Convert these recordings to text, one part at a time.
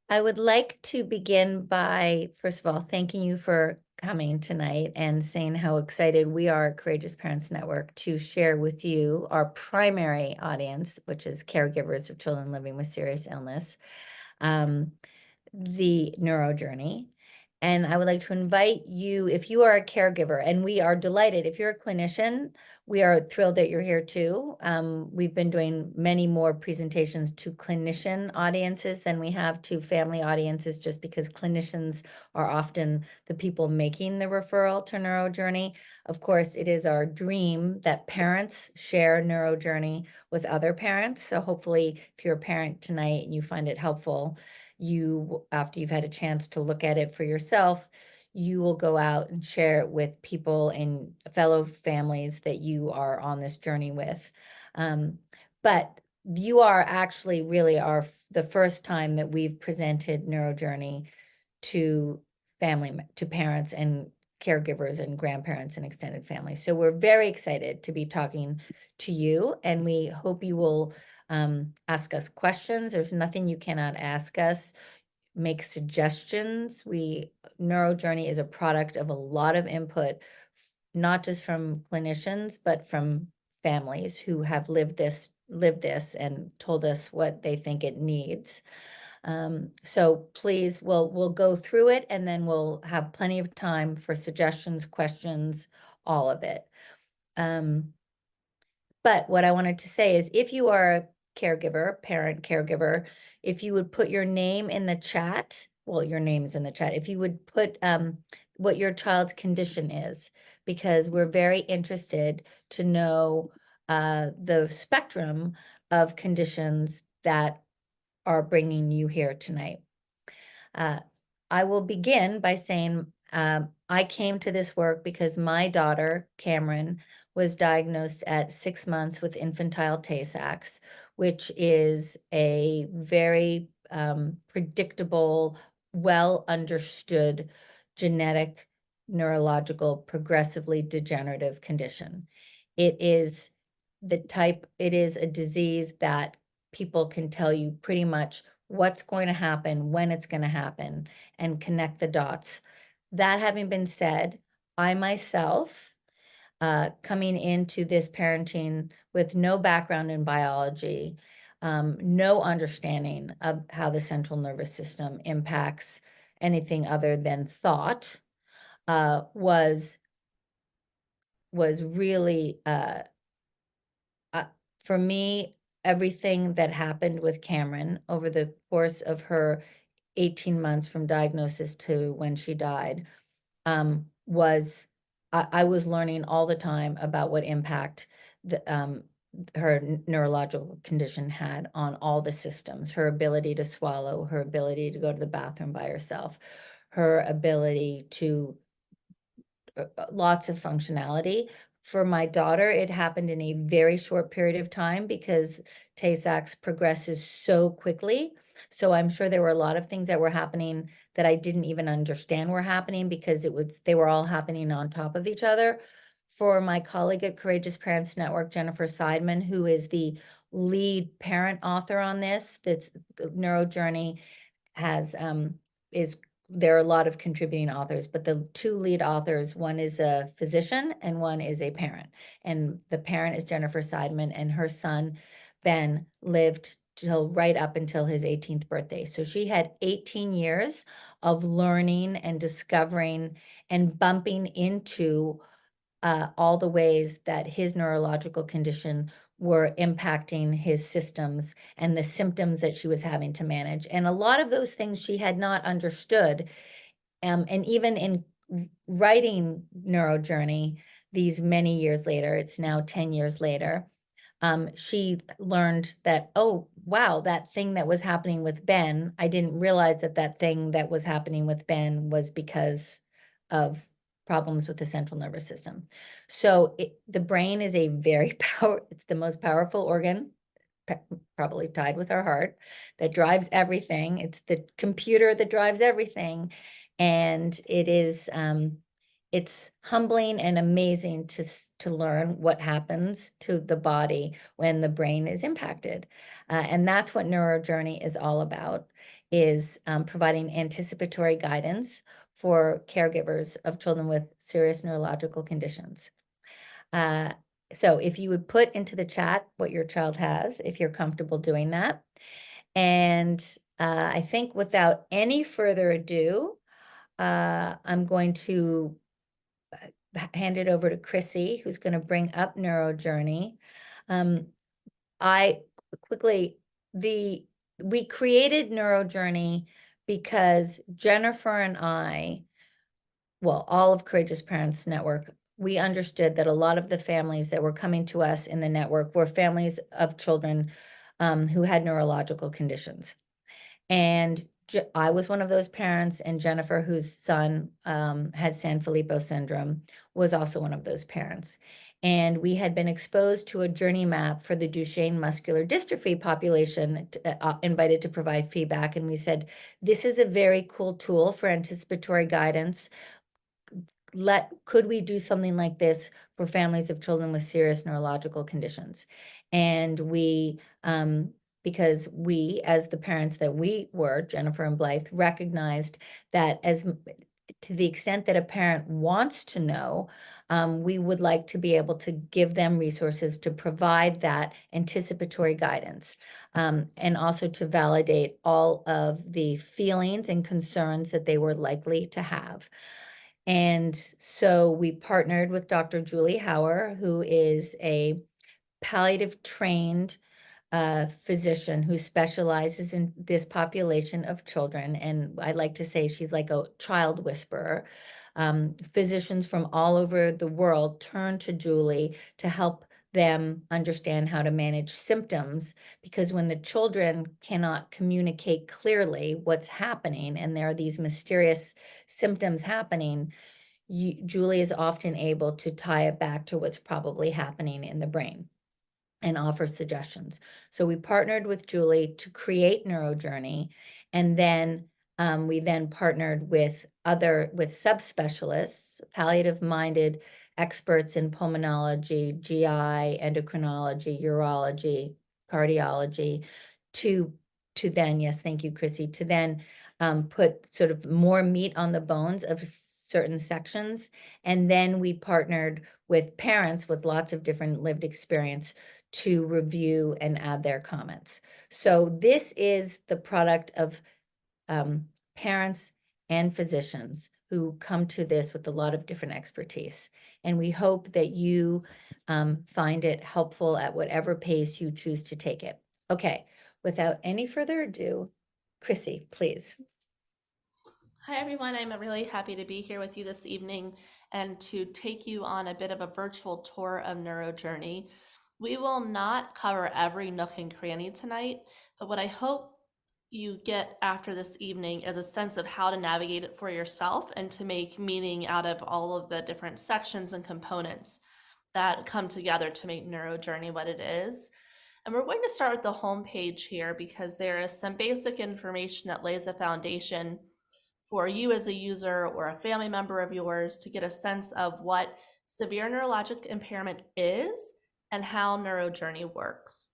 I would like to begin by, first of all, thanking you for coming tonight and saying how excited we are at Courageous Parents Network to share with you our primary audience, which is caregivers of children living with serious illness, the NeuroJourney. And I would like to invite you, if you are a caregiver, and we are delighted, if you're a clinician, we are thrilled that you're here too. We've been doing many more presentations to clinician audiences than we have to family audiences, just because clinicians are often the people making the referral to NeuroJourney. Of course, it is our dream that parents share NeuroJourney with other parents. So hopefully, if you're a parent tonight and you find it helpful, you, after you've had a chance to look at it for yourself, you will go out and share it with people and fellow families that you are on this journey with. But you are actually really the first time that we've presented NeuroJourney to parents and caregivers and grandparents and extended family. So we're very excited to be talking to you, and we hope you will ask us questions. There's nothing you cannot ask us. Make suggestions. NeuroJourney is a product of a lot of input, not just from clinicians, but from families who have lived this and told us what they think it needs. So please, we'll go through it, and then we'll have plenty of time for suggestions, questions, all of it. But what I wanted to say is, if you are a caregiver, parent caregiver, if you would put your name in the chat, well, your name is in the chat, if you would put what your child's condition is, because we're very interested to know the spectrum of conditions that are bringing you here tonight. I will begin by saying I came to this work because my daughter, Cameron, was diagnosed at 6 months with infantile Tay-Sachs, which is a very predictable, well understood genetic, neurological, progressively degenerative condition. It is a disease that people can tell you pretty much what's going to happen, when it's going to happen, and connect the dots. That having been said, I myself, coming into this parenting with no background in biology, no understanding of how the central nervous system impacts anything other than thought, was really, for me, everything that happened with Cameron over the course of her 18 months from diagnosis to when she died, was I was learning all the time about what impact her neurological condition had on all the systems, her ability to swallow, her ability to go to the bathroom by herself, her ability to lots of functionality. For my daughter, it happened in a very short period of time because Tay-Sachs progresses so quickly. So I'm sure there were a lot of things that were happening that I didn't even understand were happening because they were all happening on top of each other. For my colleague at Courageous Parents Network, Jennifer Seidman, who is the lead parent author on this, that NeuroJourney there are a lot of contributing authors, but the two lead authors, one is a physician and one is a parent. And the parent is Jennifer Seidman, and her son, Ben, lived till right up until his 18th birthday. So she had 18 years of learning and discovering and bumping into all the ways that his neurological condition were impacting his systems and the symptoms that she was having to manage. And a lot of those things she had not understood. And even in writing NeuroJourney, these many years later, it's now 10 years later, she learned that, oh, wow, that thing that was happening with Ben, I didn't realize that thing that was happening with Ben was because of problems with the central nervous system. So the brain is it's the most powerful organ, probably tied with our heart, that drives everything. It's the computer that drives everything. And it's humbling and amazing to learn what happens to the body when the brain is impacted. And that's what NeuroJourney is all about, is providing anticipatory guidance for caregivers of children with serious neurological conditions. So if you would put into the chat what your child has, if you're comfortable doing that. And I think without any further ado, I'm going to hand it over to Chrissy, who's going to bring up NeuroJourney. We created NeuroJourney because Jennifer and I, well, all of Courageous Parents Network, we understood that a lot of the families that were coming to us in the network were families of children who had neurological conditions. And I was one of those parents, and Jennifer, whose son had Sanfilippo syndrome, was also one of those parents. And we had been exposed to a journey map for the Duchenne muscular dystrophy population, invited to provide feedback. And we said, this is a very cool tool for anticipatory guidance. Could we do something like this for families of children with serious neurological conditions? And we, because we, as the parents that we were, Jennifer and Blyth, recognized that to the extent that a parent wants to know, we would like to be able to give them resources to provide that anticipatory guidance, and also to validate all of the feelings and concerns that they were likely to have. And so we partnered with Dr. Julie Hauer, who is a palliative trained physician who specializes in this population of children. And I like to say she's like a child whisperer. Physicians from all over the world turn to Julie to help them understand how to manage symptoms, because when the children cannot communicate clearly what's happening and there are these mysterious symptoms happening, Julie is often able to tie it back to what's probably happening in the brain and offer suggestions. So we partnered with Julie to create NeuroJourney, and then we then partnered with subspecialists, palliative-minded experts in pulmonology, GI, endocrinology, urology, cardiology, to then, yes, thank you, Chrissy, to then put sort of more meat on the bones of certain sections. And then we partnered with parents with lots of different lived experience to review and add their comments. So this is the product of parents and physicians who come to this with a lot of different expertise. And we hope that you find it helpful at whatever pace you choose to take it. Okay, without any further ado, Chrissy, please. Hi, everyone. I'm really happy to be here with you this evening and to take you on a bit of a virtual tour of NeuroJourney. We will not cover every nook and cranny tonight, but what I hope you get after this evening is a sense of how to navigate it for yourself and to make meaning out of all of the different sections and components that come together to make NeuroJourney what it is. And we're going to start with the home page here because there is some basic information that lays a foundation for you as a user or a family member of yours to get a sense of what severe neurologic impairment is and how NeuroJourney works.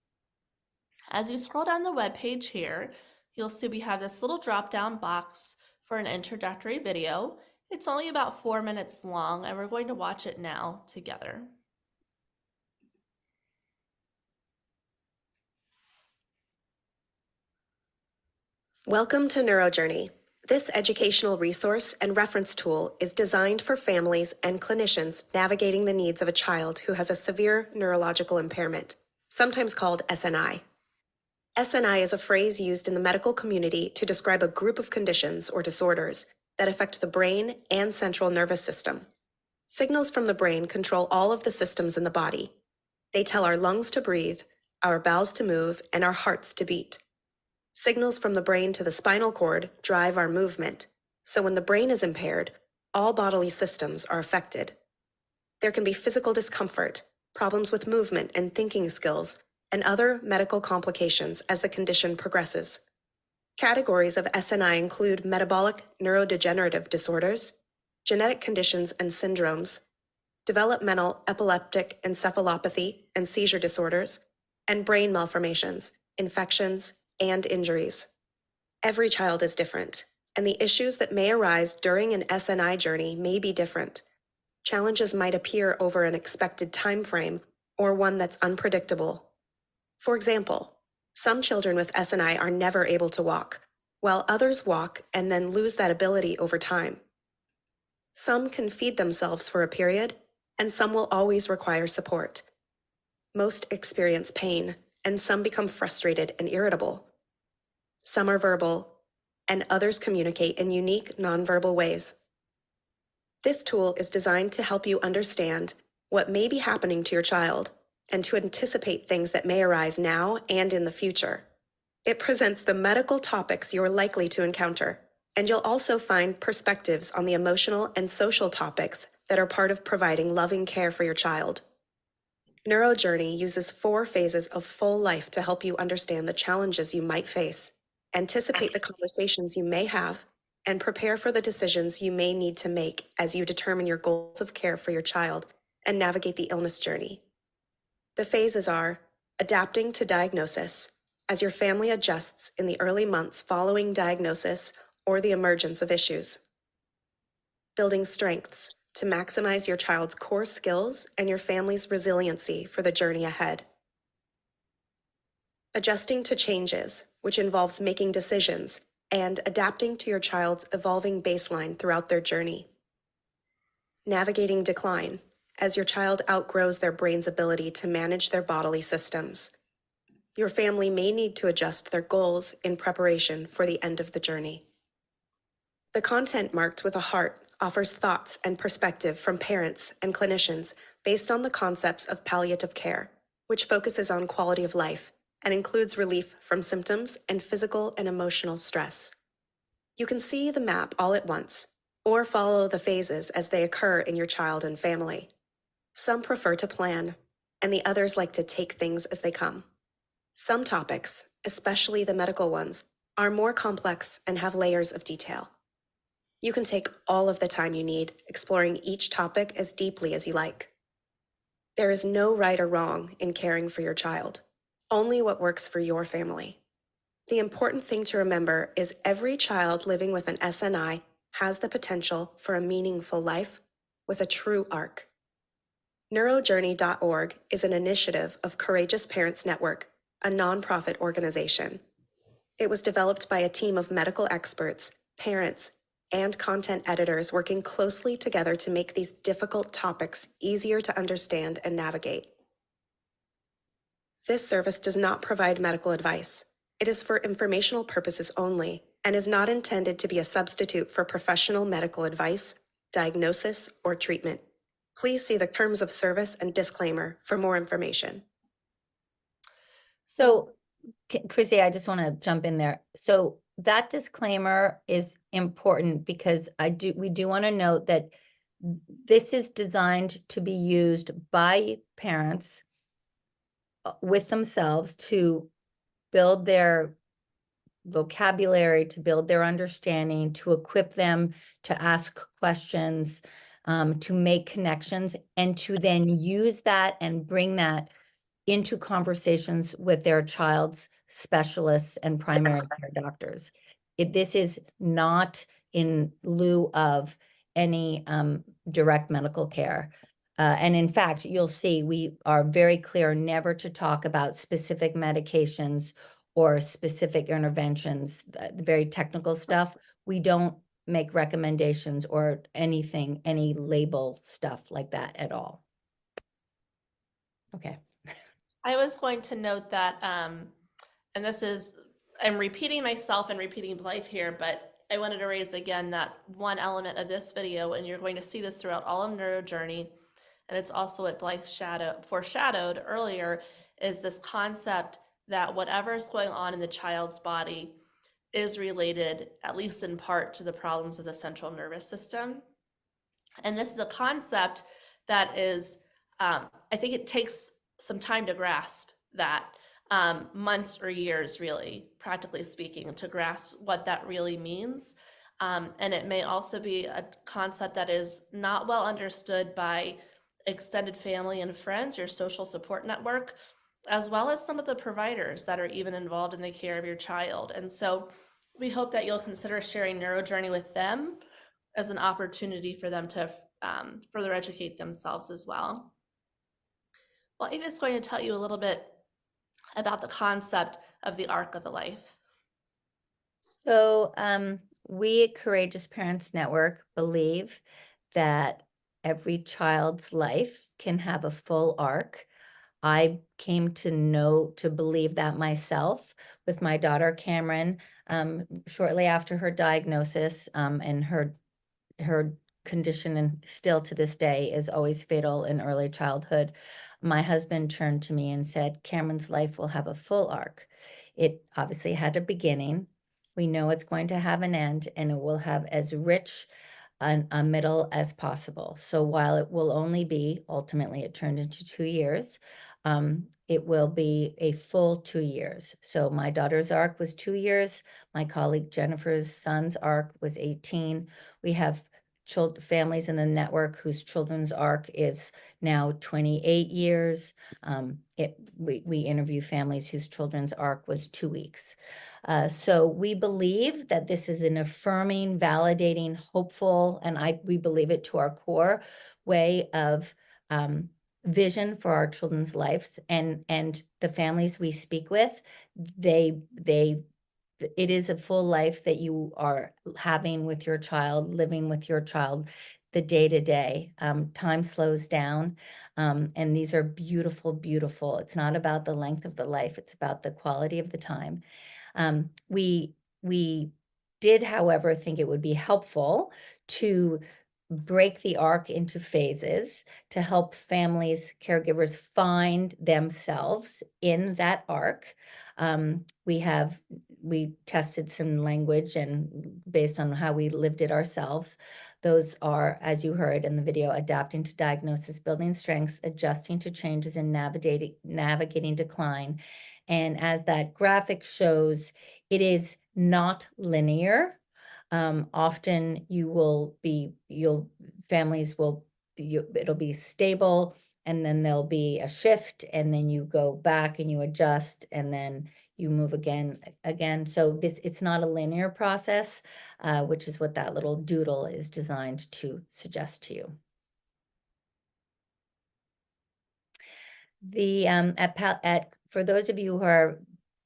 As you scroll down the webpage here, you'll see we have this little drop-down box for an introductory video. It's only about 4 minutes long, and we're going to watch it now together. Welcome to NeuroJourney. This educational resource and reference tool is designed for families and clinicians navigating the needs of a child who has a severe neurological impairment, sometimes called SNI. SNI is a phrase used in the medical community to describe a group of conditions or disorders that affect the brain and central nervous system. Signals from the brain control all of the systems in the body. They tell our lungs to breathe, our bowels to move, and our hearts to beat. Signals from the brain to the spinal cord drive our movement, so when the brain is impaired, all bodily systems are affected. There can be physical discomfort, problems with movement and thinking skills, and other medical complications as the condition progresses. Categories of SNI include metabolic neurodegenerative disorders, genetic conditions and syndromes, developmental epileptic encephalopathy and seizure disorders, and brain malformations, infections, and injuries. Every child is different, and the issues that may arise during an SNI journey may be different. Challenges might appear over an expected time frame or one that's unpredictable. For example, some children with SNI are never able to walk, while others walk and then lose that ability over time. Some can feed themselves for a period, and some will always require support. Most experience pain, and some become frustrated and irritable. Some are verbal, and others communicate in unique nonverbal ways. This tool is designed to help you understand what may be happening to your child and to anticipate things that may arise now and in the future. It presents the medical topics you're likely to encounter, and you'll also find perspectives on the emotional and social topics that are part of providing loving care for your child. NeuroJourney uses 4 phases of full life to help you understand the challenges you might face, anticipate the conversations you may have, and prepare for the decisions you may need to make as you determine your goals of care for your child and navigate the illness journey. The phases are adapting to diagnosis, as your family adjusts in the early months following diagnosis or the emergence of issues. Building strengths to maximize your child's core skills and your family's resiliency for the journey ahead. Adjusting to changes, which involves making decisions and adapting to your child's evolving baseline throughout their journey. Navigating decline, as your child outgrows their brain's ability to manage their bodily systems. Your family may need to adjust their goals in preparation for the end of the journey. The content marked with a heart offers thoughts and perspective from parents and clinicians based on the concepts of palliative care, which focuses on quality of life and includes relief from symptoms and physical and emotional stress. You can see the map all at once, or follow the phases as they occur in your child and family. Some prefer to plan, and the others like to take things as they come. Some topics, especially the medical ones, are more complex and have layers of detail. You can take all of the time you need, exploring each topic as deeply as you like. There is no right or wrong in caring for your child, only what works for your family. The important thing to remember is every child living with an SNI has the potential for a meaningful life with a true arc. NeuroJourney.org is an initiative of Courageous Parents Network, a nonprofit organization. It was developed by a team of medical experts, parents, and content editors working closely together to make these difficult topics easier to understand and navigate. This service does not provide medical advice. It is for informational purposes only and is not intended to be a substitute for professional medical advice, diagnosis, or treatment. Please see the terms of service and disclaimer for more information. So, Chrissy, I just want to jump in there. So that disclaimer is important because we do want to note that this is designed to be used by parents with themselves to build their vocabulary, to build their understanding, to equip them to ask questions, to make connections, and to then use that and bring that into conversations with their child's specialists and primary care doctors. This is not in lieu of any direct medical care. And in fact, you'll see we are very clear never to talk about specific medications or specific interventions, the very technical stuff. We don't make recommendations or anything, any label stuff like that at all. Okay. I was going to note that, and this is, I'm repeating myself and repeating Blythe here, but I wanted to raise again that one element of this video, and you're going to see this throughout all of NeuroJourney, and it's also what Blythe foreshadowed earlier, is this concept that whatever is going on in the child's body is related, at least in part, to the problems of the central nervous system. And this is a concept that is, I think it takes some time to grasp that, months or years, really, practically speaking, to grasp what that really means. And it may also be a concept that is not well understood by extended family and friends, your social support network. as well as some of the providers that are even involved in the care of your child. And so we hope that you'll consider sharing NeuroJourney with them as an opportunity for them to further educate themselves as well. Blythe is going to tell you a little bit about the concept of the arc of the life. So, we at Courageous Parents Network believe that every child's life can have a full arc. I came to believe that myself with my daughter Cameron, shortly after her diagnosis, and her condition, and still to this day is always fatal in early childhood. My husband turned to me and said, Cameron's life will have a full arc. It obviously had a beginning. We know it's going to have an end, and it will have as rich a middle as possible. So while it will only be, ultimately it turned into 2 years, it will be a full 2 years. So my daughter's arc was 2 years. My colleague Jennifer's son's arc was 18. We have families in the network whose children's arc is now 28 years. We interview families whose children's arc was 2 weeks. So we believe that this is an affirming, validating, hopeful, and we believe it to our core way of vision for our children's lives, and the families we speak with, it is a full life that you are having with your child, living with your child, the day to day. Time slows down, and these are beautiful, beautiful. It's not about the length of the life, it's about the quality of the time. We did, however, think it would be helpful to break the arc into phases to help families, caregivers find themselves in that arc. We tested some language, and based on how we lived it ourselves, those are, as you heard in the video, adapting to diagnosis, building strengths, adjusting to changes, and navigating decline. And as that graphic shows, it is not linear. Often it'll be stable, and then there'll be a shift, and then you go back and you adjust, and then you move again. So it's not a linear process, which is what that little doodle is designed to suggest to you. For those of you who are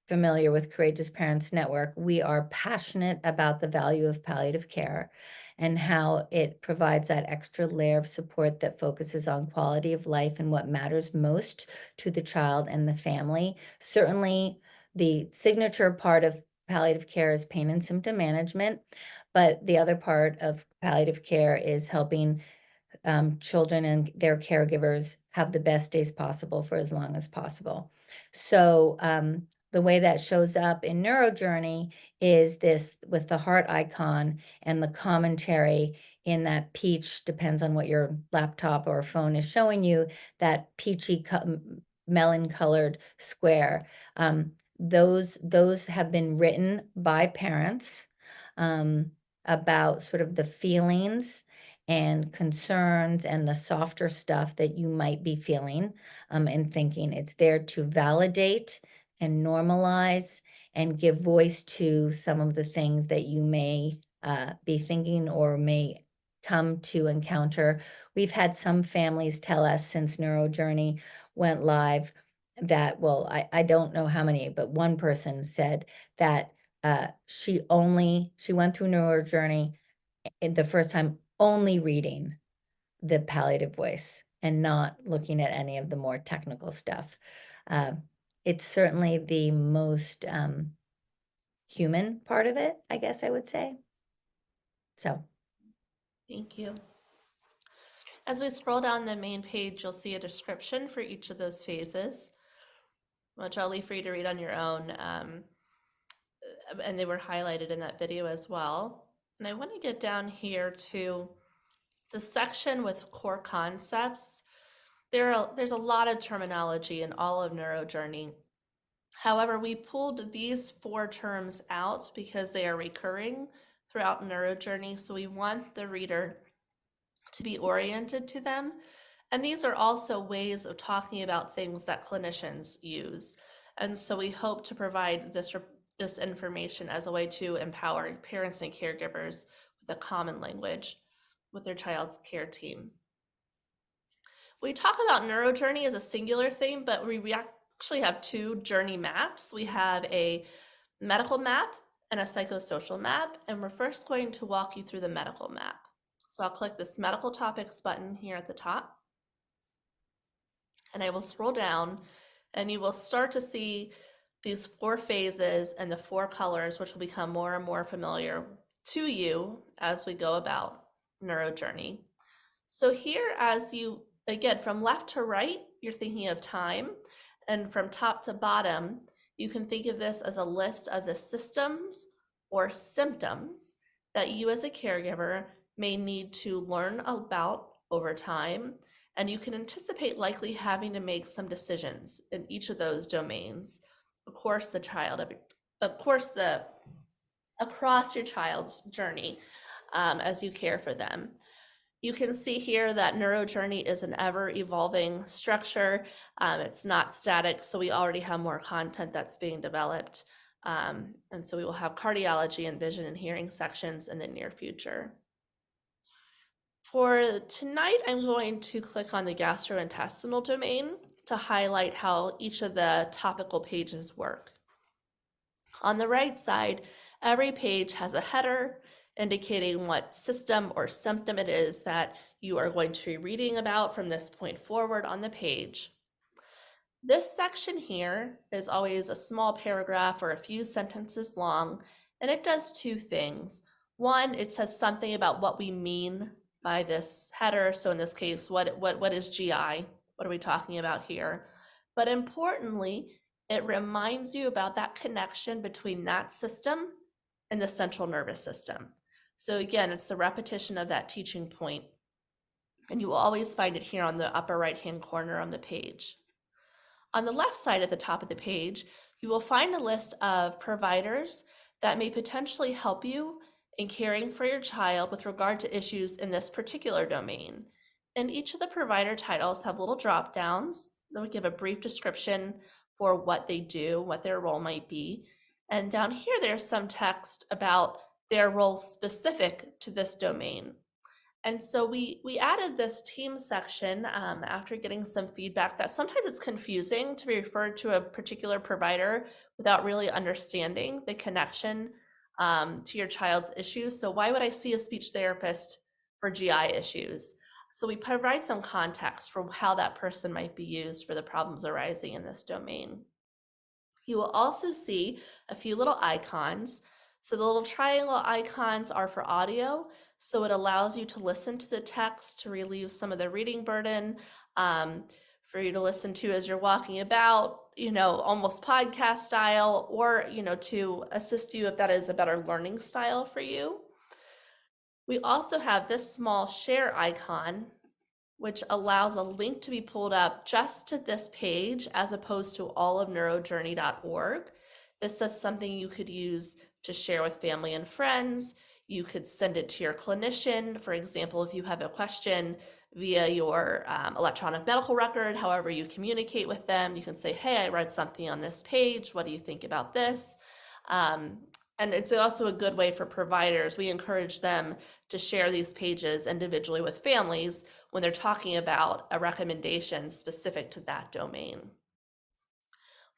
familiar with Courageous Parents Network, we are passionate about the value of palliative care and how it provides that extra layer of support that focuses on quality of life and what matters most to the child and the family. Certainly, the signature part of palliative care is pain and symptom management, but the other part of palliative care is helping children and their caregivers have the best days possible for as long as possible. So the way that shows up in NeuroJourney is this with the heart icon and the commentary in that peach, depends on what your laptop or phone is showing you, that peachy melon colored square. Those have been written by parents about sort of the feelings and concerns and the softer stuff that you might be feeling and thinking. It's there to validate and normalize and give voice to some of the things that you may be thinking or may come to encounter. We've had some families tell us since NeuroJourney went live that, well, I don't know how many, but one person said that she went through NeuroJourney the first time only reading the palliative voice and not looking at any of the more technical stuff. It's certainly the most human part of it, I guess I would say. So. Thank you. As we scroll down the main page, you'll see a description for each of those phases, which I'll leave for you to read on your own. And they were highlighted in that video as well. And I want to get down here to the section with core concepts. There's a lot of terminology in all of NeuroJourney. However, we pulled these 4 terms out because they are recurring throughout NeuroJourney. So we want the reader to be oriented to them And these are also ways of talking about things that clinicians use. And so we hope to provide this information as a way to empower parents and caregivers with a common language with their child's care team. We talk about NeuroJourney as a singular theme, but we actually have two journey maps. We have a medical map and a psychosocial map, and we're first going to walk you through the medical map. So I'll click this medical topics button here at the top, and I will scroll down, and you will start to see these 4 phases and the 4 colors, which will become more and more familiar to you as we go about NeuroJourney. So here, as you, again, from left to right, you're thinking of time, and from top to bottom, you can think of this as a list of the systems or symptoms that you as a caregiver may need to learn about over time, and you can anticipate likely having to make some decisions in each of those domains. Of course, across your child's journey as you care for them. You can see here that NeuroJourney is an ever-evolving structure. It's not static, so we already have more content that's being developed. And so we will have cardiology and vision and hearing sections in the near future. For tonight, I'm going to click on the gastrointestinal domain to highlight how each of the topical pages work. On the right side, every page has a header indicating what system or symptom it is that you are going to be reading about from this point forward on the page. This section here is always a small paragraph or a few sentences long, and it does 2 things. One, it says something about what we mean by this header. So in this case, what is GI? What are we talking about here? But importantly, it reminds you about that connection between that system and the central nervous system. So again, it's the repetition of that teaching point, and you will always find it here on the upper right-hand corner on the page. On the left side at the top of the page, you will find a list of providers that may potentially help you in caring for your child with regard to issues in this particular domain. And each of the provider titles have little drop downs that would give a brief description for what they do, what their role might be. And down here, there's some text about their role specific to this domain. And so we added this team section after getting some feedback that sometimes it's confusing to be referred to a particular provider without really understanding the connection to your child's issues. So why would I see a speech therapist for GI issues? So we provide some context for how that person might be used for the problems arising in this domain. You will also see a few little icons. So the little triangle icons are for audio. So it allows you to listen to the text to relieve some of the reading burden, for you to listen to as you're walking about, almost podcast style, or, to assist you if that is a better learning style for you. We also have this small share icon, which allows a link to be pulled up just to this page as opposed to all of neurojourney.org. This is something you could use to share with family and friends. You could send it to your clinician. For example, if you have a question via your electronic medical record, however you communicate with them, you can say, hey, I read something on this page. What do you think about this? And it's also a good way for providers. We encourage them to share these pages individually with families when they're talking about a recommendation specific to that domain.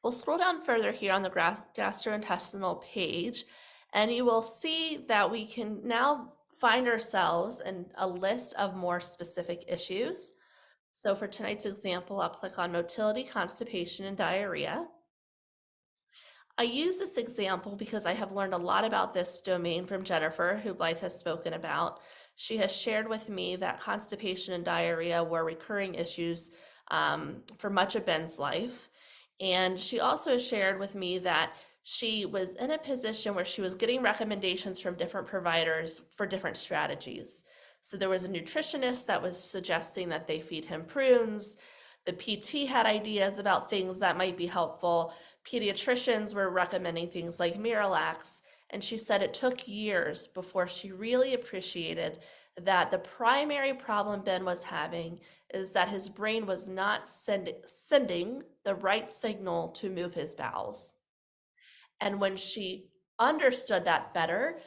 We'll scroll down further here on the gastrointestinal page, and you will see that we can now find ourselves in a list of more specific issues. So for tonight's example, I'll click on motility, constipation, and diarrhea. I use this example because I have learned a lot about this domain from Jennifer, who Blyth has spoken about. She has shared with me that constipation and diarrhea were recurring issues for much of Ben's life. And she also shared with me that she was in a position where she was getting recommendations from different providers for different strategies. So there was a nutritionist that was suggesting that they feed him prunes. The PT had ideas about things that might be helpful. Pediatricians were recommending things like Miralax, And she said it took years before she really appreciated that the primary problem Ben was having is that his brain was not sending the right signal to move his bowels. And when she understood that better,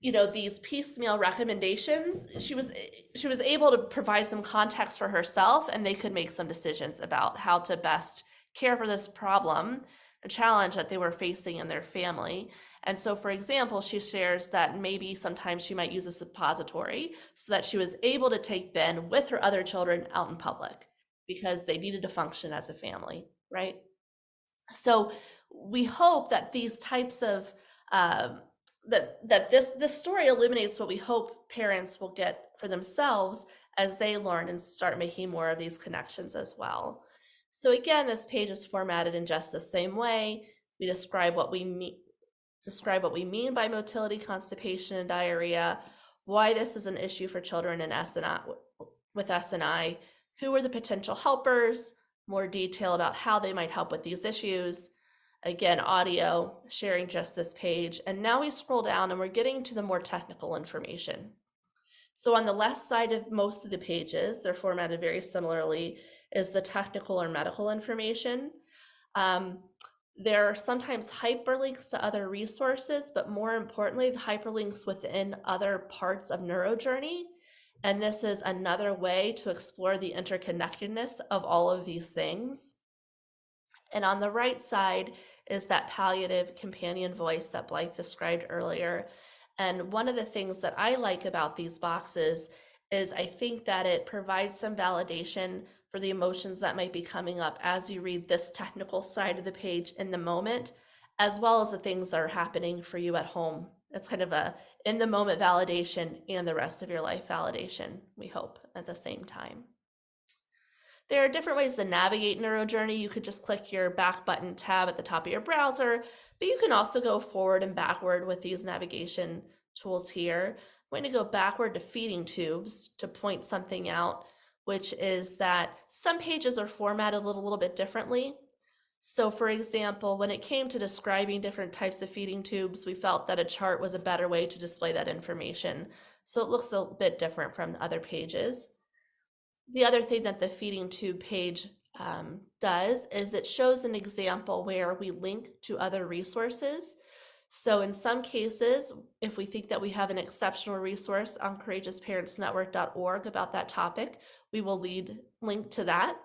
these piecemeal recommendations, she was able to provide some context for herself, and they could make some decisions about how to best care for this problem, a challenge that they were facing in their family. And so, for example, she shares that maybe sometimes she might use a suppository so that she was able to take Ben with her other children out in public because they needed to function as a family, right? So we hope that these types of that this story illuminates what we hope parents will get for themselves as they learn and start making more of these connections as well. So again, this page is formatted in just the same way. We describe what we mean by motility, constipation, and diarrhea, why this is an issue for children in S&I, with S&I, who are the potential helpers, more detail about how they might help with these issues. Again, audio, sharing just this page. And now we scroll down and we're getting to the more technical information. So on the left side of most of the pages, they're formatted very similarly, is the technical or medical information. There are sometimes hyperlinks to other resources, but more importantly, the hyperlinks within other parts of NeuroJourney. And this is another way to explore the interconnectedness of all of these things. And on the right side is that palliative companion voice that Blyth described earlier. And one of the things that I like about these boxes is I think that it provides some validation for the emotions that might be coming up as you read this technical side of the page in the moment, as well as the things that are happening for you at home. It's kind of a in the moment validation and the rest of your life validation, we hope, at the same time. There are different ways to navigate NeuroJourney. You could just click your back button tab at the top of your browser, but you can also go forward and backward with these navigation tools here. I'm going to go backward to feeding tubes to point something out, which is that some pages are formatted a little bit differently. So for example, when it came to describing different types of feeding tubes, we felt that a chart was a better way to display that information. So it looks a bit different from other pages. The other thing that the feeding tube page does is it shows an example where we link to other resources. So in some cases, if we think that we have an exceptional resource on courageousparentsnetwork.org about that topic, we will link to that,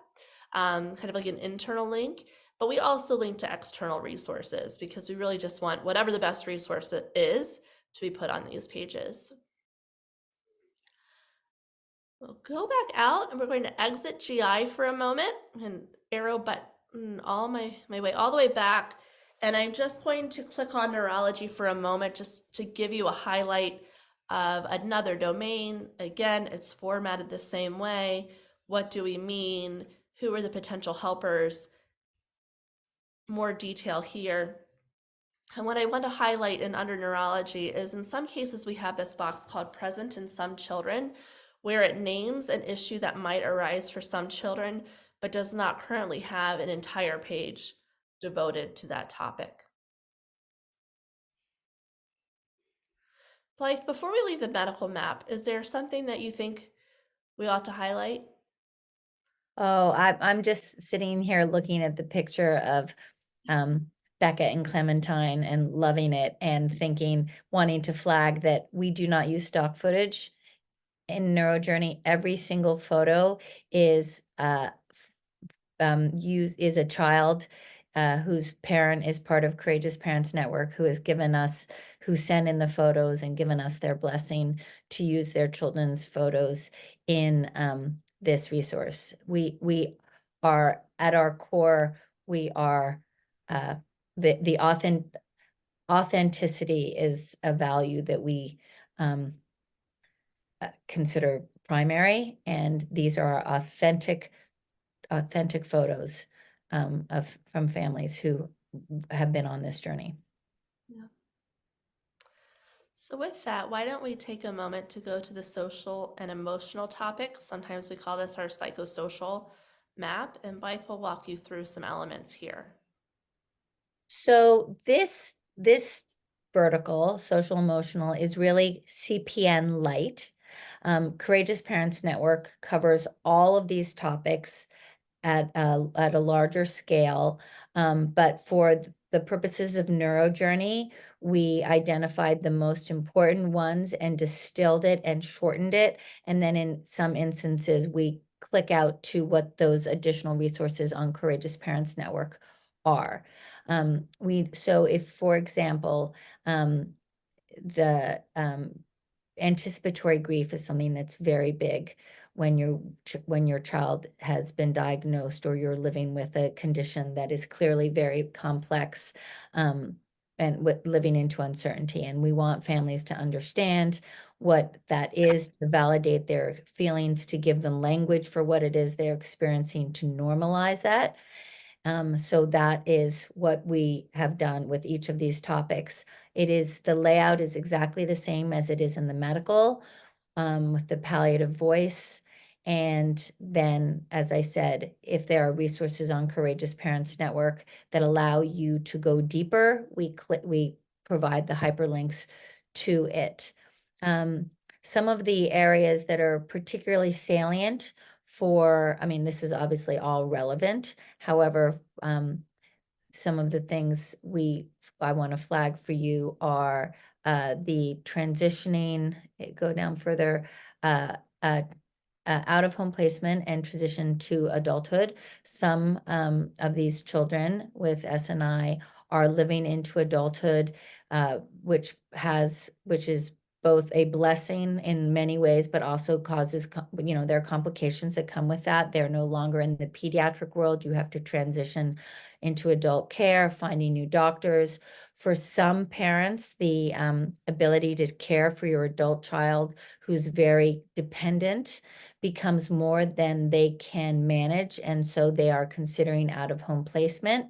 kind of like an internal link. But we also link to external resources because we really just want whatever the best resource is to be put on these pages. We'll go back out and we're going to exit GI for a moment and arrow button all my way all the way back. And I'm just going to click on neurology for a moment just to give you a highlight of another domain. Again, it's formatted the same way. What do we mean? Who are the potential helpers? More detail here. And what I want to highlight in under neurology is in some cases we have this box called present in some children, where it names an issue that might arise for some children, but does not currently have an entire page devoted to that topic. Blyth, before we leave the medical map, is there something that you think we ought to highlight? Oh, I'm just sitting here looking at the picture of Becca and Clementine and loving it and thinking, wanting to flag that we do not use stock footage in NeuroJourney. Every single photo is a child whose parent is part of Courageous Parents Network, who sent in the photos and given us their blessing to use their children's photos in this resource. We are at our core, we are the authenticity is a value that we consider primary, and these are authentic photos from families who have been on this journey. Yeah. So with that, why don't we take a moment to go to the social and emotional topic? Sometimes we call this our psychosocial map, and Blyth will walk you through some elements here. So this vertical, social emotional, is really CPN light. Courageous Parents Network covers all of these topics at a larger scale. But for the purposes of NeuroJourney, we identified the most important ones and distilled it and shortened it. And then in some instances, we click out to what those additional resources on Courageous Parents Network are. So if, for example, the anticipatory grief is something that's very big when your child has been diagnosed or you're living with a condition that is clearly very complex, and with living into uncertainty. And we want families to understand what that is, to validate their feelings, to give them language for what it is they're experiencing, to normalize that. So that is what we have done with each of these topics. The layout is exactly the same as it is in the medical, with the palliative voice. And then, as I said, if there are resources on Courageous Parents Network that allow you to go deeper, we provide the hyperlinks to it. Some of the areas that are particularly salient I mean, this is obviously all relevant. However, some of the things I want to flag for you are the transitioning, go down further, uh, uh, out of home placement and transition to adulthood. Some of these children with SNI are living into adulthood, which is both a blessing in many ways, but also causes, there are complications that come with that. They're no longer in the pediatric world. You have to transition into adult care, finding new doctors. For some parents, the ability to care for your adult child who's very dependent becomes more than they can manage, and so they are considering out-of-home placement.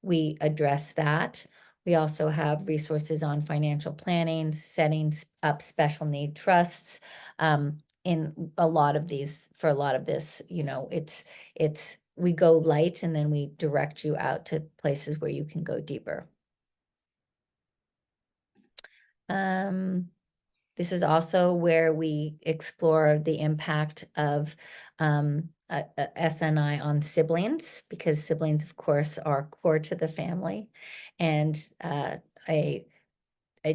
We address that. We also have resources on financial planning, setting up special need trusts. In a lot of these, for a lot of this, we go light and then we direct you out to places where you can go deeper. This is also where we explore the impact of SNI on siblings, because siblings, of course, are core to the family. And I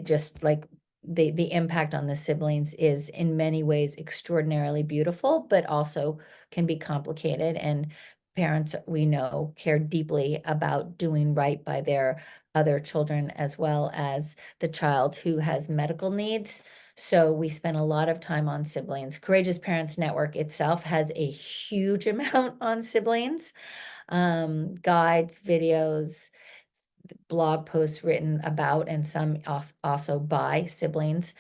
just like the impact on the siblings is in many ways extraordinarily beautiful, but also can be complicated. And parents, we know, care deeply about doing right by their other children, as well as the child who has medical needs. So we spend a lot of time on siblings. Courageous Parents Network itself has a huge amount on siblings, guides, videos, blog posts written about, and some also by siblings.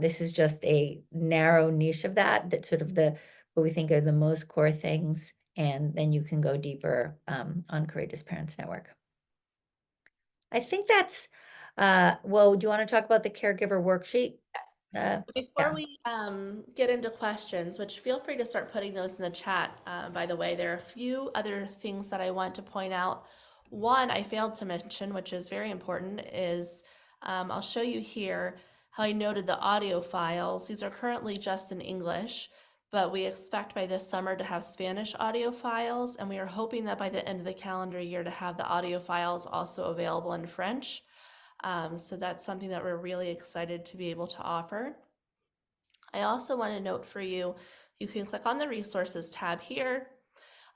This is just a narrow niche of that sort of what we think are the most core things, and then you can go deeper on Courageous Parents Network. I think that's, well, do you want to talk about the caregiver worksheet? So before Yeah. we get into questions, which feel free to start putting those in the chat, by the way, there are a few other things that I want to point out. One I failed to mention, which is very important, is I'll show you here how I noted the audio files. These are currently just in English, but we expect by this summer to have Spanish audio files, and we are hoping that by the end of the calendar year to have the audio files also available in French. So that's something that we're really excited to be able to offer. I also want to note for you, you can click on the resources tab here.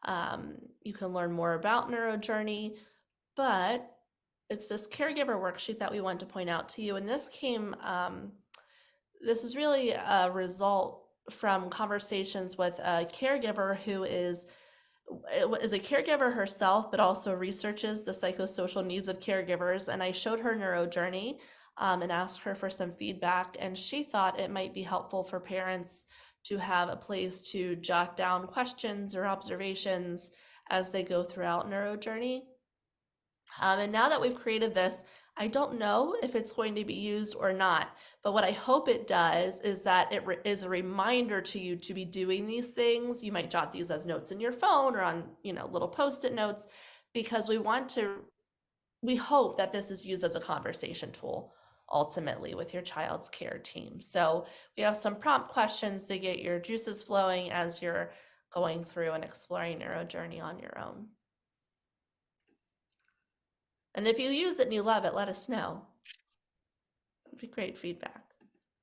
You can learn more about NeuroJourney, but it's this caregiver worksheet that we want to point out to you. And this was really a result from conversations with a caregiver who is a caregiver herself, but also researches the psychosocial needs of caregivers. And I showed her NeuroJourney and asked her for some feedback. And she thought it might be helpful for parents to have a place to jot down questions or observations as they go throughout NeuroJourney. And now that we've created this, I don't know if it's going to be used or not, but what I hope it does is that it is a reminder to you to be doing these things. You might jot these as notes in your phone or on, little Post-it notes, because we hope that this is used as a conversation tool ultimately with your child's care team. So we have some prompt questions to get your juices flowing as you're going through and exploring NeuroJourney on your own. And if you use it and you love it, let us know. It'd be great feedback.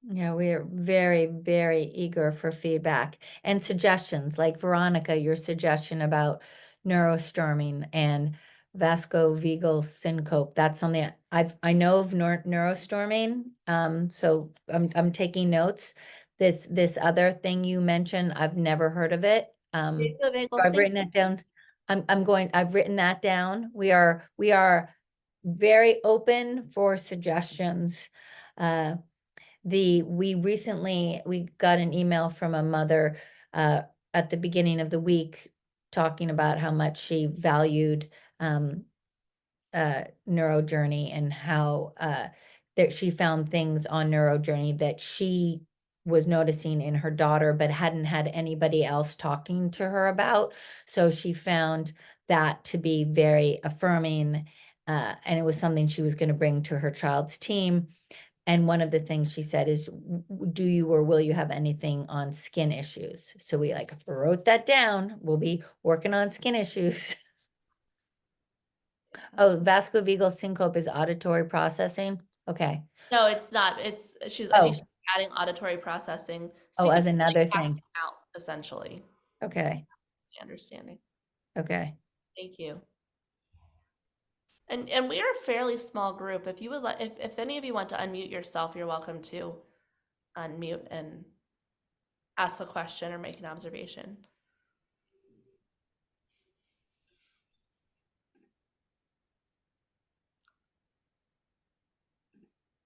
Yeah, we are very, very eager for feedback and suggestions, like Veronica, your suggestion about neurostorming and vasculovagal syncope. That's something I know of neurostorming. So I'm taking notes. This other thing you mentioned, I've never heard of it. Vasculovagal I've written it down. I've written that down. We are very open for suggestions. We got an email from a mother at the beginning of the week talking about how much she valued NeuroJourney and how that she found things on NeuroJourney that she was noticing in her daughter, but hadn't had anybody else talking to her about. So she found that to be very affirming, and it was something she was going to bring to her child's team. And one of the things she said is, do you or will you have anything on skin issues? So we like wrote that down. We'll be working on skin issues. Oh, vasculovagal syncope is auditory processing. Okay. No, it's not. I think she's adding auditory processing. Oh, as CPN, another passing thing. out, essentially. Okay. That's my understanding. Okay. Thank you. And we are a fairly small group. If you would like, if any of you want to unmute yourself, you're welcome to unmute and ask a question or make an observation.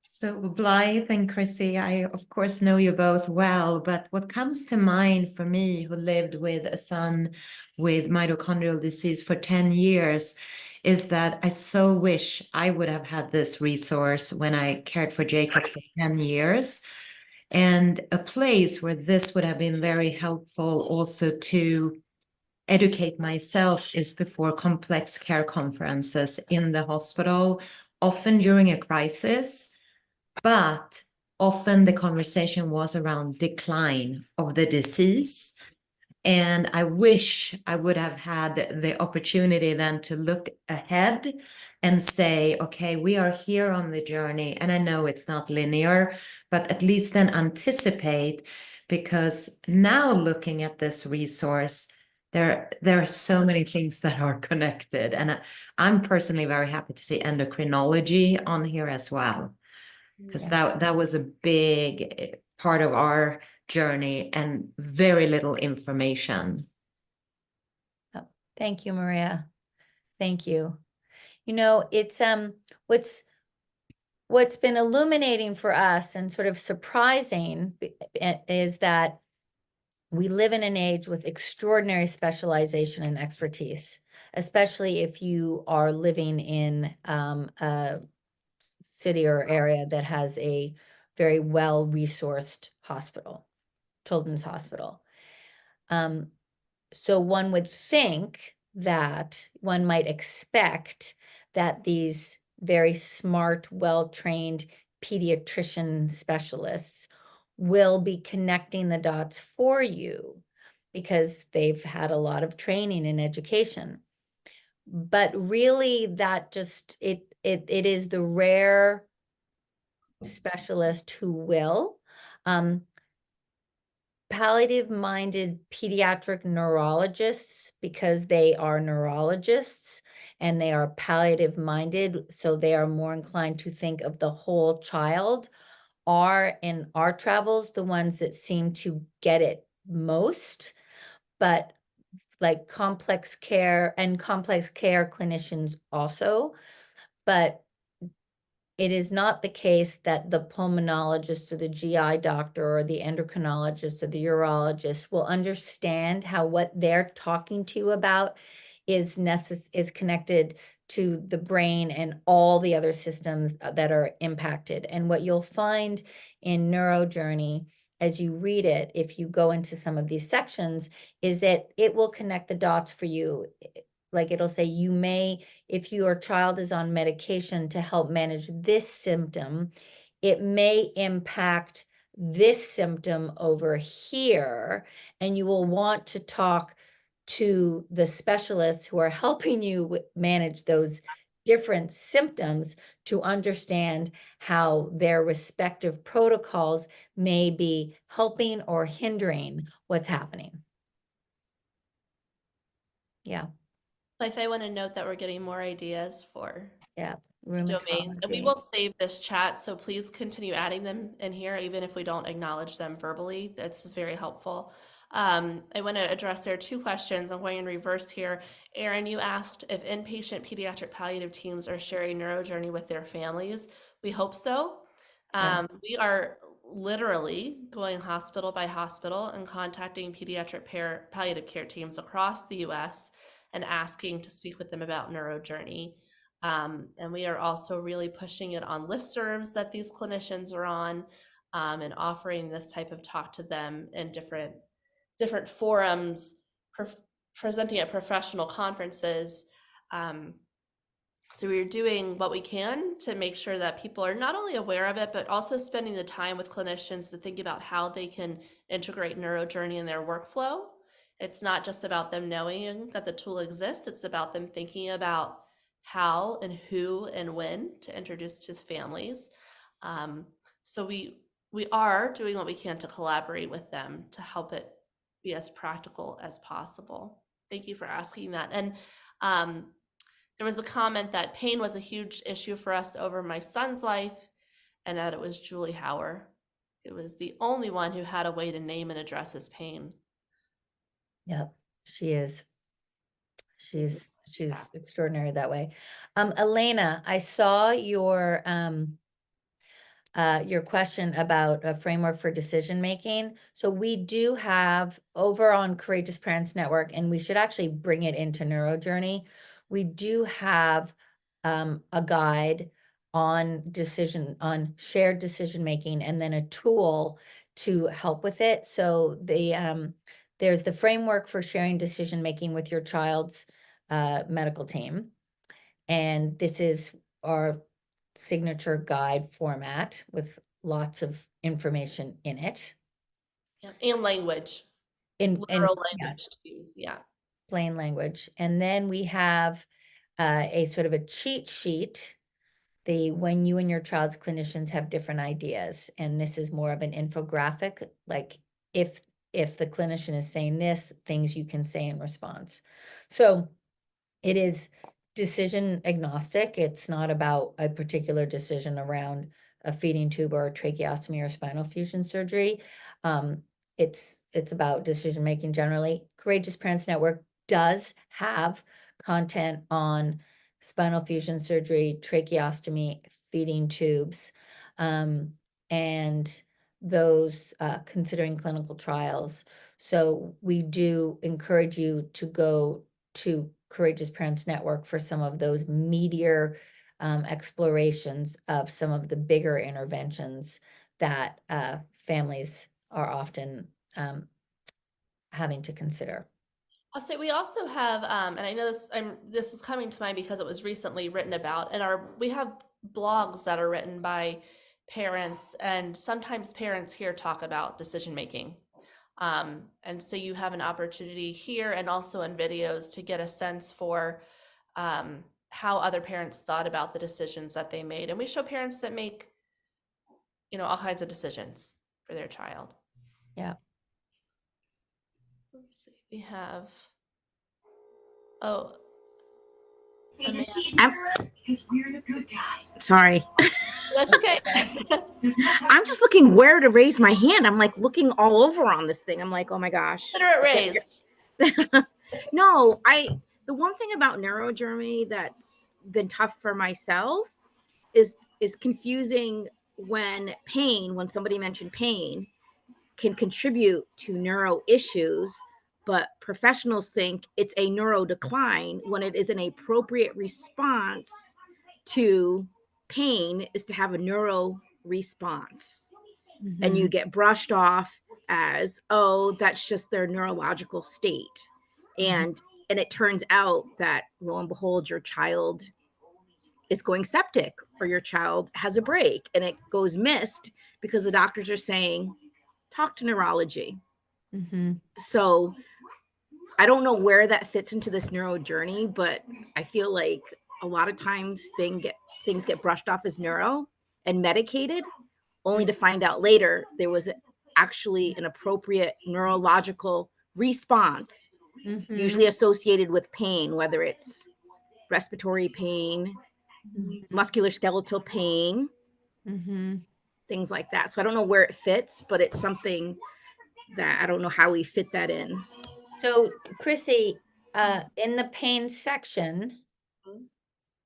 So Blythe and Chrissy, I of course know you both well, but what comes to mind for me, who lived with a son with mitochondrial disease for 10 years, is that I so wish I would have had this resource when I cared for Jacob for 10 years. And a place where this would have been very helpful also to educate myself is before complex care conferences in the hospital, often during a crisis. But often the conversation was around decline of the disease. And I wish I would have had the opportunity then to look ahead and say, okay, we are here on the journey. And I know it's not linear, but at least then anticipate, because now looking at this resource, there are so many things that are connected. And I'm personally very happy to see endocrinology on here as well, because that was a big part of our journey and very little information. Oh, thank you, Maria. Thank you. You know, it's what's been illuminating for us and sort of surprising is that we live in an age with extraordinary specialization and expertise, especially if you are living in a city or area that has a very well-resourced hospital, children's hospital. So one would think that one might expect that these very smart, well-trained pediatrician specialists will be connecting the dots for you because they've had a lot of training and education. But really that just, it is the rare specialist who will. Palliative-minded pediatric neurologists, because they are neurologists and they are palliative-minded, so they are more inclined to think of the whole child, are in our travels the ones that seem to get it most. But like complex care clinicians also, but it is not the case that the pulmonologist or the GI doctor or the endocrinologist or the urologist will understand how what they're talking to you about is connected to the brain and all the other systems that are impacted. And what you'll find in NeuroJourney as you read it, if you go into some of these sections, is that it will connect the dots for you. Like it'll say, you may, if your child is on medication to help manage this symptom, it may impact this symptom over here, and you will want to talk to the specialists who are helping you manage those different symptoms to understand how their respective protocols may be helping or hindering what's happening. Yeah, Blythe, I want to note that we're getting more ideas for yeah. domains, and we will save this chat, so please continue adding them in here, even if we don't acknowledge them verbally. This is very helpful. I want to address, there are two questions. I'm going in reverse here. Erin, you asked if inpatient pediatric palliative teams are sharing NeuroJourney with their families. We hope so. Yeah. We are literally going hospital by hospital and contacting pediatric palliative care teams across the US and asking to speak with them about NeuroJourney. And we are also really pushing it on listservs that these clinicians are on, and offering this type of talk to them in different forums, presenting at professional conferences. So we're doing what we can to make sure that people are not only aware of it, but also spending the time with clinicians to think about how they can integrate NeuroJourney in their workflow. It's not just about them knowing that the tool exists, it's about them thinking about how and who and when to introduce to families. So we are doing what we can to collaborate with them to help it be as practical as possible. Thank you for asking that. And there was a comment that pain was a huge issue for us over my son's life, and that it was Julie Hauer. It was the only one who had a way to name and address his pain. Yep, she is. She's extraordinary that way. Elena, I saw your question about a framework for decision making. So we do have over on Courageous Parents Network, and we should actually bring it into NeuroJourney. We do have a guide on shared decision making, and then a tool to help with it. So there's the framework for sharing decision making with your child's medical team, and this is our signature guide format with lots of information in it. And language, In literal yes, language to use, yeah. plain language. And then we have a sort of a cheat sheet, when you and your child's clinicians have different ideas. And this is more of an infographic, like if the clinician is saying this, things you can say in response. So it is decision agnostic. It's not about a particular decision around a feeding tube or a tracheostomy or spinal fusion surgery. It's about decision making generally. Courageous Parents Network does have content on spinal fusion surgery, tracheostomy, feeding tubes, and those considering clinical trials. So we do encourage you to go to Courageous Parents Network for some of those meatier explorations of some of the bigger interventions that families are often having to consider. I'll say we also have, and I know this is coming to mind because it was recently written about, and we have blogs that are written by parents, and sometimes parents here talk about decision making. And so you have an opportunity here and also in videos to get a sense for how other parents thought about the decisions that they made. And we show parents that make, all kinds of decisions for their child. Yeah. Let's see, we have, oh. Because we're the good guys. Sorry. That's okay. I'm just looking where to raise my hand. I'm like looking all over on this thing. I'm like, oh my gosh. Consider it raised. No, the one thing about NeuroJourney that's been tough for myself is confusing when somebody mentioned pain can contribute to neuro issues, but professionals think it's a neuro decline when it is an appropriate response to pain is to have a neuro response. Mm-hmm. And you get brushed off as, oh, that's just their neurological state. Mm-hmm. And it turns out that lo and behold, your child is going septic or your child has a break and it goes missed because the doctors are saying, talk to neurology. Mm-hmm. So I don't know where that fits into this neuro journey, but I feel like a lot of times things get brushed off as neuro and medicated, only to find out later there was actually an appropriate neurological response, Mm-hmm. usually associated with pain, whether it's respiratory pain, musculoskeletal pain, Mm-hmm. things like that. So I don't know where it fits, but it's something that I don't know how we fit that in. So, Chrissy, in the pain section,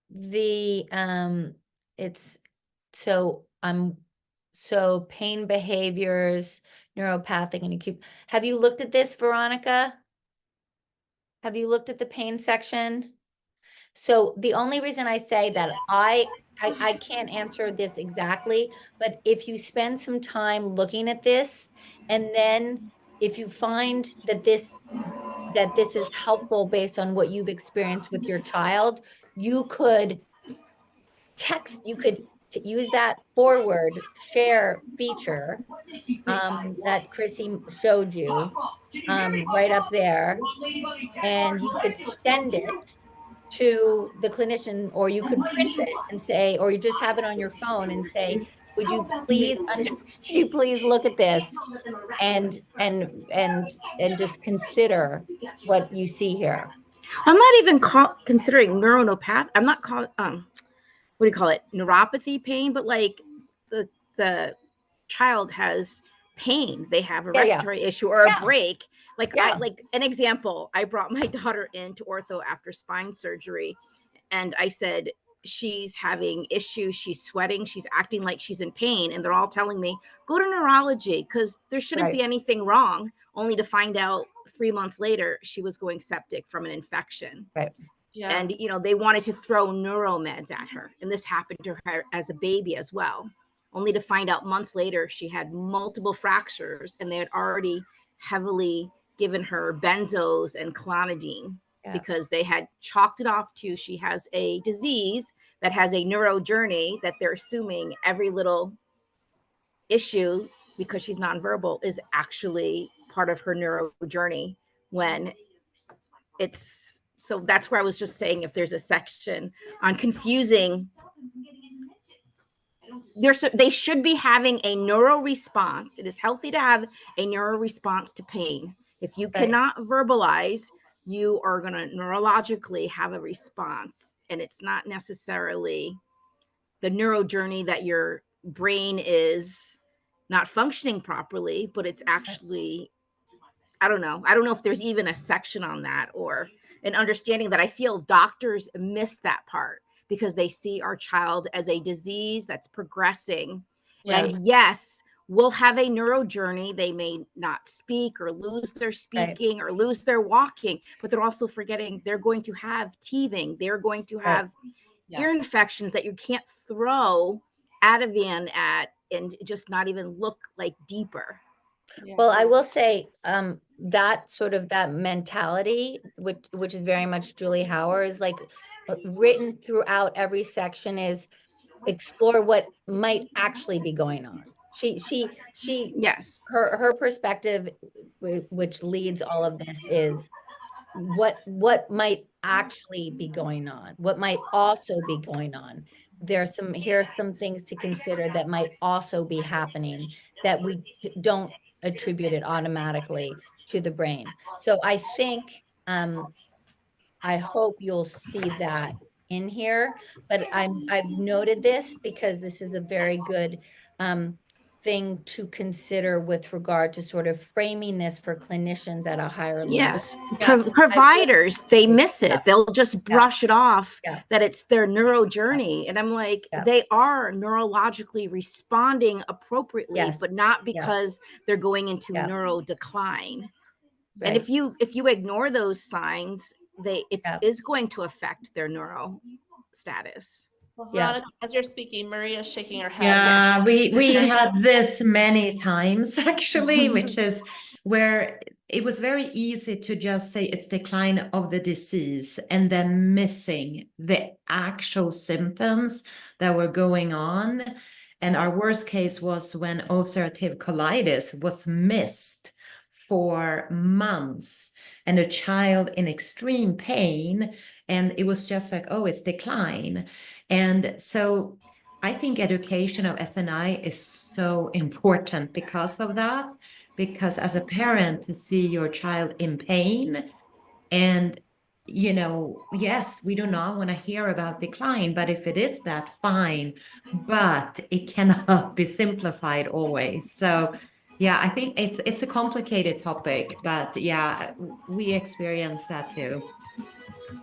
the it's so so pain behaviors, neuropathic and acute. Have you looked at this, Veronica? Have you looked at the pain section? So the only reason I say that I can't answer this exactly, but if you spend some time looking at this, and then if you find that this is helpful based on what you've experienced with your child, you could use that forward share feature that Chrissy showed you right up there, and you could send it to the clinician, or you could print it and say, or you just have it on your phone and say, would you please look at this and just consider what you see here. I'm not even considering neuropath. I'm not what do you call it? Neuropathy pain, but like the child has pain. They have a respiratory issue or a break. Like like an example, I brought my daughter into ortho after spine surgery, and I said, she's having issues, she's sweating, she's acting like she's in pain, and they're all telling me, go to neurology because there shouldn't be anything wrong, only to find out 3 months later she was going septic from an infection. Yeah. And they wanted to throw neuromeds at her, and this happened to her as a baby as well, only to find out months later she had multiple fractures, and they had already heavily given her benzos and clonidine because they had chalked it off to she has a disease that has a neuro journey, that they're assuming every little issue, because she's nonverbal, is actually part of her neuro journey, when it's so that's where I was just saying, if there's a section on confusing, they should be having a neuro response. It is healthy to have a neuro response to pain. If you cannot verbalize, you are going to neurologically have a response, and it's not necessarily the neuro journey that your brain is not functioning properly, but it's actually, I don't know if there's even a section on that, or an understanding that I feel doctors miss that part because they see our child as a disease that's progressing. And yes, we'll have a neuro journey. They may not speak or lose their speaking or lose their walking, but they're also forgetting they're going to have teething. They're going to have ear infections that you can't throw Ativan at and just not even look like deeper. Well, I will say that sort of that mentality, which is very much Julie Hauer, is like written throughout every section, is explore what might actually be going on. She yes, her perspective, which leads all of this, is what might actually be going on, what might also be going on. Here's some things to consider that might also be happening that we don't attribute it automatically to the brain. So I think I hope you'll see that in here, but I've noted this because this is a very good thing to consider with regard to sort of framing this for clinicians at a higher level. Yes, providers, they miss it. They'll just brush it off that it's their neuro journey. And I'm like, they are neurologically responding appropriately, but not because they're going into neuro decline. And if you ignore those signs, it is going to affect their neuro status. Well, Veronica, as you're speaking, Maria's shaking her head. Yeah, we had this many times actually, which is where it was very easy to just say it's decline of the disease and then missing the actual symptoms that were going on. And our worst case was when ulcerative colitis was missed for months and a child in extreme pain. And it was just like, oh, it's decline. And so I think education of SNI is so important because of that. Because as a parent, to see your child in pain, and yes, we do not want to hear about decline, but if it is that, fine, but it cannot be simplified always. So yeah, I think it's a complicated topic, but yeah, we experience that too.